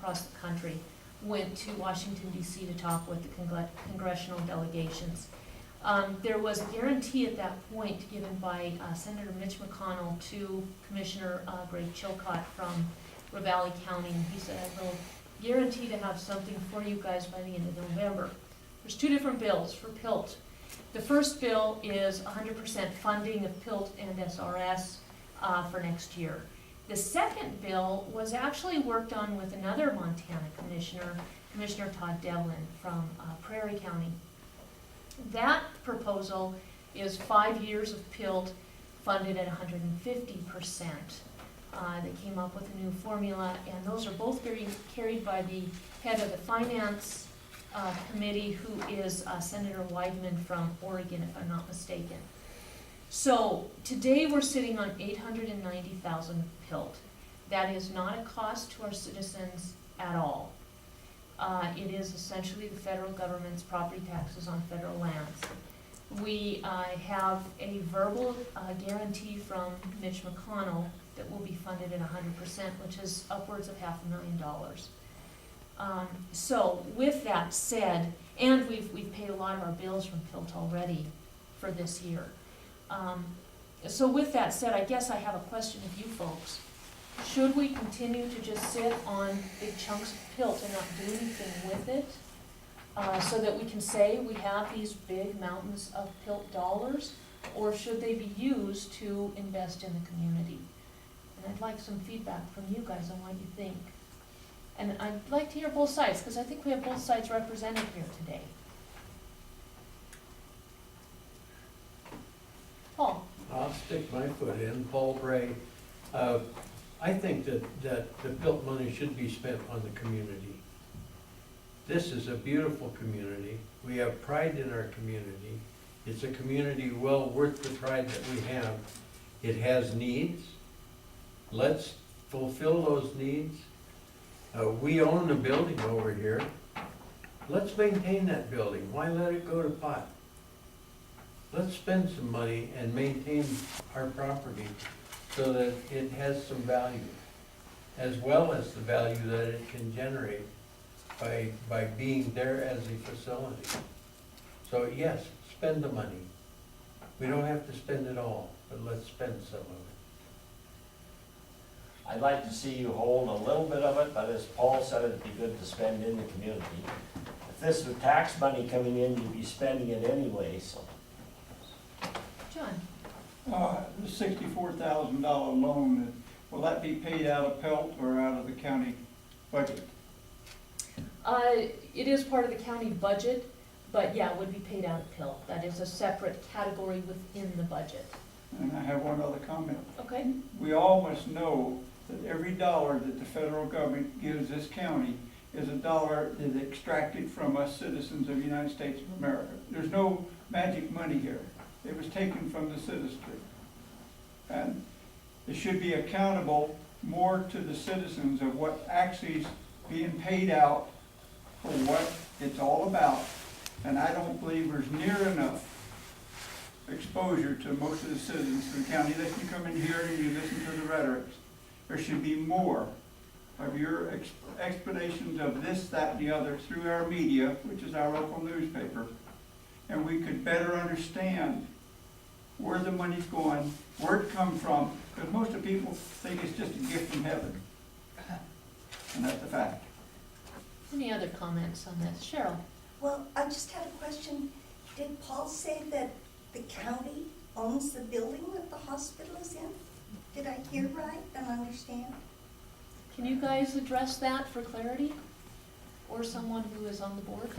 across the country went to Washington DC to talk with the congressional delegations. There was a guarantee at that point given by Senator Mitch McConnell to Commissioner Greg Chilcott from Ravalli County. He said, "We'll guarantee to have something for you guys by the end of November." There's two different bills for PILT. The first bill is 100% funding of PILT and SRS for next year. The second bill was actually worked on with another Montana commissioner, Commissioner Todd Devlin from Prairie County. That proposal is 5 years of PILT funded at 150%. They came up with a new formula, and those are both carried by the head of the Finance Committee, who is Senator Weidman from Oregon, if I'm not mistaken. So today we're sitting on 890,000 PILT. That is not a cost to our citizens at all. It is essentially the federal government's property taxes on federal lands. We have a verbal guarantee from Mitch McConnell that will be funded at 100%, which is upwards of $500,000. So with that said, and we've paid a lot of our bills from PILT already for this year. So with that said, I guess I have a question of you folks. Should we continue to just sit on big chunks of PILT and not do anything with it? So that we can say we have these big mountains of PILT dollars, or should they be used to invest in the community? And I'd like some feedback from you guys on what you think. And I'd like to hear both sides, because I think we have both sides represented here today. Paul? I'll stick my foot in. Paul Bray. I think that the PILT money should be spent on the community. This is a beautiful community. We have pride in our community. It's a community well worth the pride that we have. It has needs. Let's fulfill those needs. We own a building over here. Let's maintain that building. Why let it go to pot? Let's spend some money and maintain our property so that it has some value, as well as the value that it can generate by being there as a facility. So yes, spend the money. We don't have to spend it all, but let's spend some of it. I'd like to see you hold a little bit of it, but as Paul said, it'd be good to spend in the community. If this was tax money coming in, you'd be spending it anyway, so. John? The $64,000 loan, will that be paid out of PELT or out of the county budget? It is part of the county budget, but yeah, it would be paid out of PILT. That is a separate category within the budget. And I have one other comment. Okay? We all must know that every dollar that the federal government gives this county is a dollar that is extracted from us citizens of the United States of America. There's no magic money here. It was taken from the citizenry. And it should be accountable more to the citizens of what actually is being paid out for what it's all about. And I don't believe there's near enough exposure to most of the citizens of the county that you come in here and you listen to the rhetoric. There should be more of your explanations of this, that, and the other through our media, which is our local newspaper. And we could better understand where the money's going, where it comes from, because most of the people think it's just a gift from heaven. And that's the fact. Any other comments on this? Cheryl? Well, I just had a question. Did Paul say that the county owns the building that the hospital is in? Did I hear right and understand? Can you guys address that for clarity? Or someone who is on the board?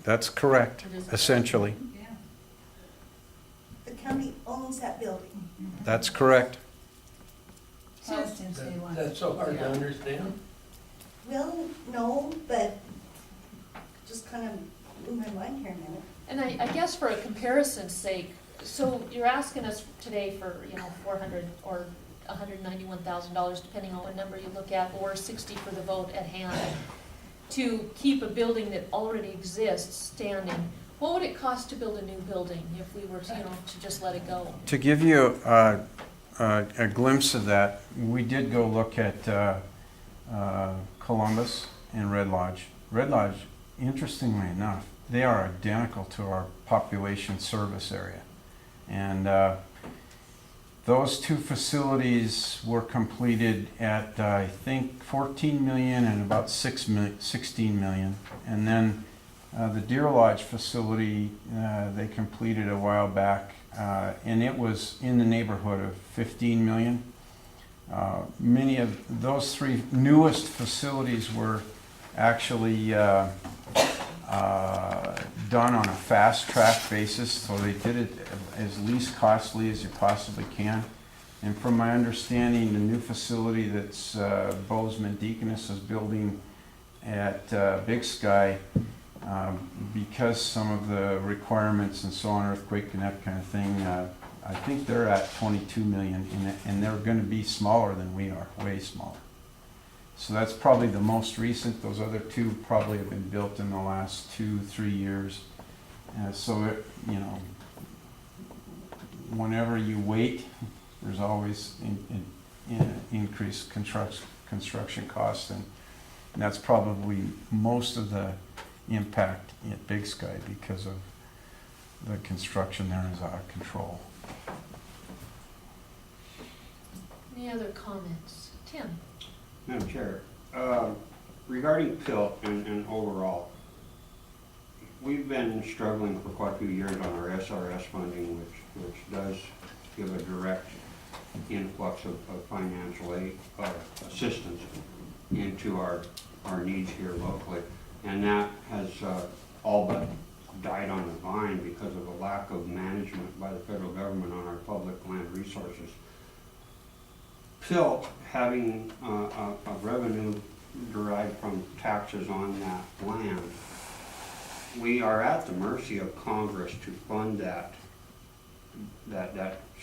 That's correct, essentially. The county owns that building. That's correct. That's so hard to understand. Well, no, but just kind of blew my mind here a minute. And I guess for a comparison's sake, so you're asking us today for, $400 or $191,000, depending on what number you look at, or 60 for the vote at hand, to keep a building that already exists standing. What would it cost to build a new building if we were to, to just let it go? To give you a glimpse of that, we did go look at Columbus and Red Lodge. Red Lodge, interestingly enough, they are identical to our population service area. And those two facilities were completed at, I think, 14 million and about 16 million. And then the Deer Lodge facility, they completed a while back, and it was in the neighborhood of 15 million. Many of those three newest facilities were actually done on a fast track basis, so they did it as least costly as you possibly can. And from my understanding, the new facility that's Bozeman Deaconess is building at Big Sky, because some of the requirements and so on, earthquake and that kind of thing, I think they're at 22 million, and they're going to be smaller than we are, way smaller. So that's probably the most recent. Those other two probably have been built in the last 2-3 years. So, you know, whenever you wait, there's always increased construction costs, and that's probably most of the impact at Big Sky because of the construction there is out of control. Any other comments? Tim? Madam Chair, regarding PILT and overall, we've been struggling for quite a few years on our SRS funding, which does give a direct influx of financial aid, assistance into our needs here locally. And that has all but died on the vine because of a lack of management by the federal government on our public land resources. PILT, having a revenue derived from taxes on that land, we are at the mercy of Congress to fund that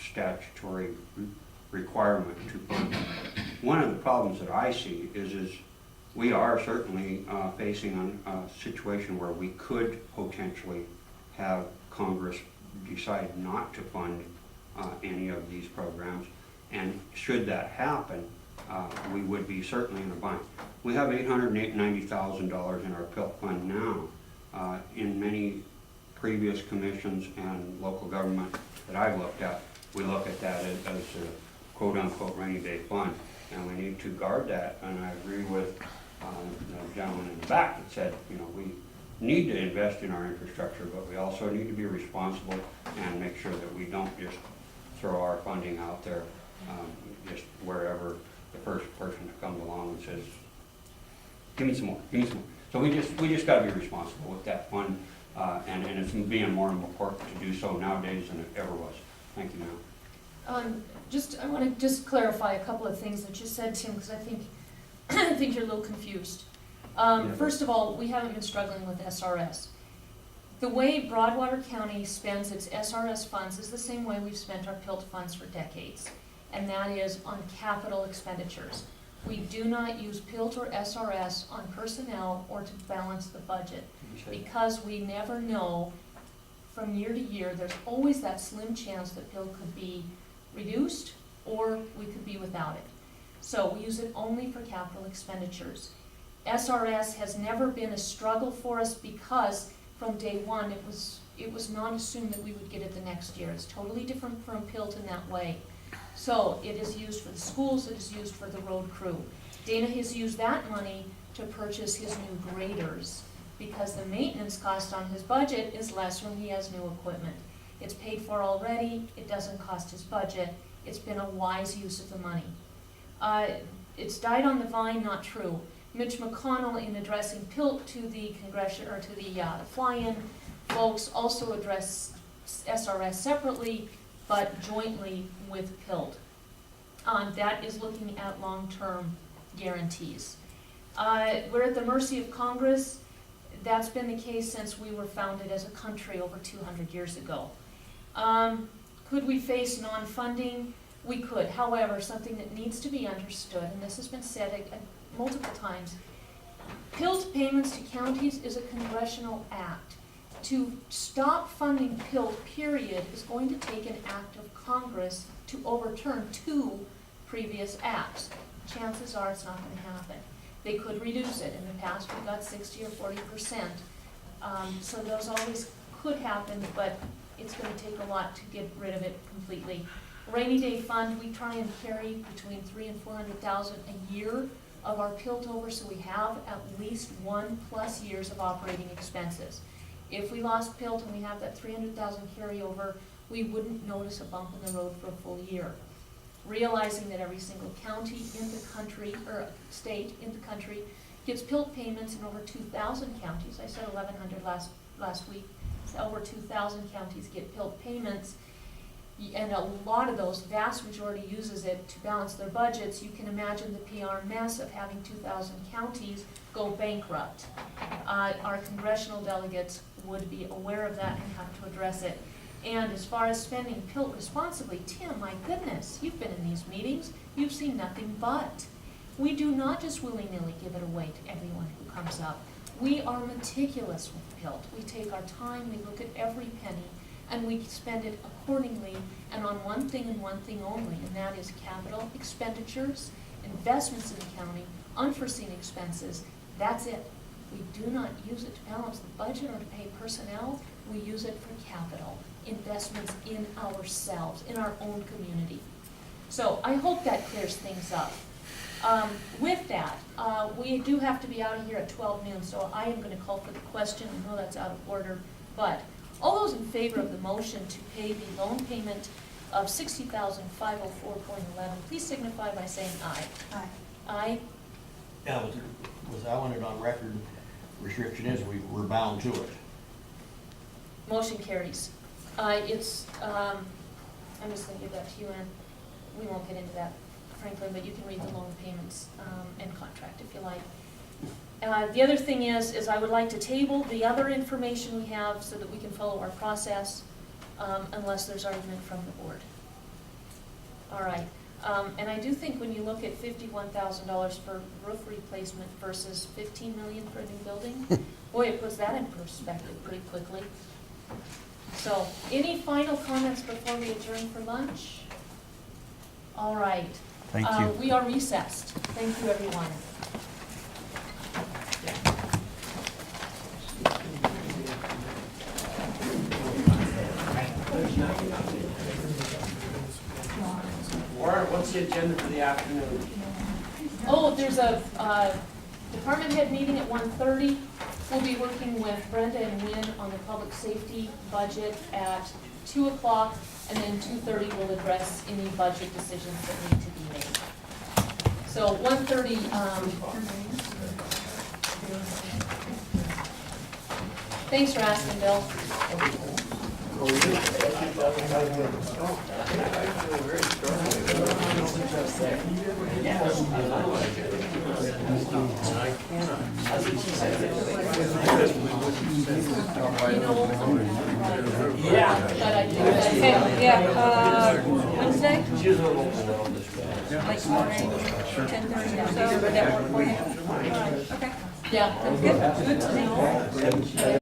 statutory requirement to fund it. One of the problems that I see is we are certainly facing a situation where we could potentially have Congress decide not to fund any of these programs. And should that happen, we would be certainly in a bind. We have $890,000 in our PILT fund now. In many previous commissions and local government that I've looked at, we look at that as a quote-unquote rainy day fund, and we need to guard that. And I agree with the gentleman in the back that said, you know, we need to invest in our infrastructure, but we also need to be responsible and make sure that we don't just throw our funding out there just wherever the first person comes along and says, give me some more, give me some more. So we just got to be responsible with that fund, and it's being more important to do so nowadays than it ever was. Thank you, ma'am. I want to just clarify a couple of things that you said, Tim, because I think you're a little confused. First of all, we haven't been struggling with SRS. The way Broadwater County spends its SRS funds is the same way we've spent our PILT funds for decades, and that is on capital expenditures. We do not use PILT or SRS on personnel or to balance the budget, because we never know from year to year. There's always that slim chance that PILT could be reduced or we could be without it. So we use it only for capital expenditures. SRS has never been a struggle for us because from day one it was not assumed that we would get it the next year. It's totally different from PILT in that way. So it is used for the schools, it is used for the road crew. Dana has used that money to purchase his new graders because the maintenance cost on his budget is less when he has new equipment. It's paid for already, it doesn't cost his budget, it's been a wise use of the money. It's died on the vine, not true. Mitch McConnell, in addressing PILT to the congression or to the fly-in folks, also addressed SRS separately, but jointly with PILT. That is looking at long-term guarantees. We're at the mercy of Congress. That's been the case since we were founded as a country over 200 years ago. Could we face non-funding? We could. However, something that needs to be understood, and this has been said multiple times, PILT payments to counties is a congressional act. To stop funding PILT, period, is going to take an act of Congress to overturn 2 previous acts. Chances are it's not going to happen. They could reduce it. In the past, we got 60 or 40%. So those always could happen, but it's gonna take a lot to get rid of it completely. Rainy day fund, we try and carry between 300,000 and 400,000 a year of our PILT over, so we have at least 1+ years of operating expenses. If we lost PILT and we have that 300,000 carryover, we wouldn't notice a bump in the road for a full year. Realizing that every single county in the country, or state in the country, gets PILT payments in over 2,000 counties. I said 1,100 last week. Over 2,000 counties get PILT payments. And a lot of those, vast majority uses it to balance their budgets. You can imagine the PR mess of having 2,000 counties go bankrupt. Our congressional delegates would be aware of that and have to address it. And as far as spending PILT responsibly, Tim, my goodness, you've been in these meetings, you've seen nothing but. We do not just willy-nilly give it away to everyone who comes up. We are meticulous with PILT. We take our time, we look at every penny, and we spend it accordingly and on one thing and one thing only, and that is capital expenditures, investments in the county, unforeseen expenses. That's it. We do not use it to balance the budget or to pay personnel. We use it for capital, investments in ourselves, in our own community. So I hope that clears things up. With that, we do have to be out of here at 12 noon, so I am going to call for the question. I know that's out of order, but all those in favor of the motion to pay the loan payment of $60,504.11, please signify by saying aye. Aye. Aye. Yeah, was I wanted on record, restriction is we're bound to it. Motion carries. I'm just going to give that to you, and we won't get into that, Franklin, but you can read the loan payments and contract if you like. The other thing is I would like to table the other information we have so that we can follow our process unless there's argument from the board. All right. And I do think when you look at $51,000 for roof replacement versus $15 million for a new building, boy, it puts that in perspective pretty quickly. So, any final comments before we adjourn for lunch? All right. Thank you. We are recessed. Thank you, everyone. Warren, what's the agenda for the afternoon? Oh, there's a department head meeting at 1:30. We'll be working with Brenda and Wynn on the public safety budget at 2 o'clock, and then 2:30 we'll address any budget decisions that need to be made. So 1:30, thanks for asking, Bill. Yeah. But I do, Wednesday? She's a little below this guy. Like morning, 10:30, so would that work for you? Okay. Yeah, that's good. Good to know.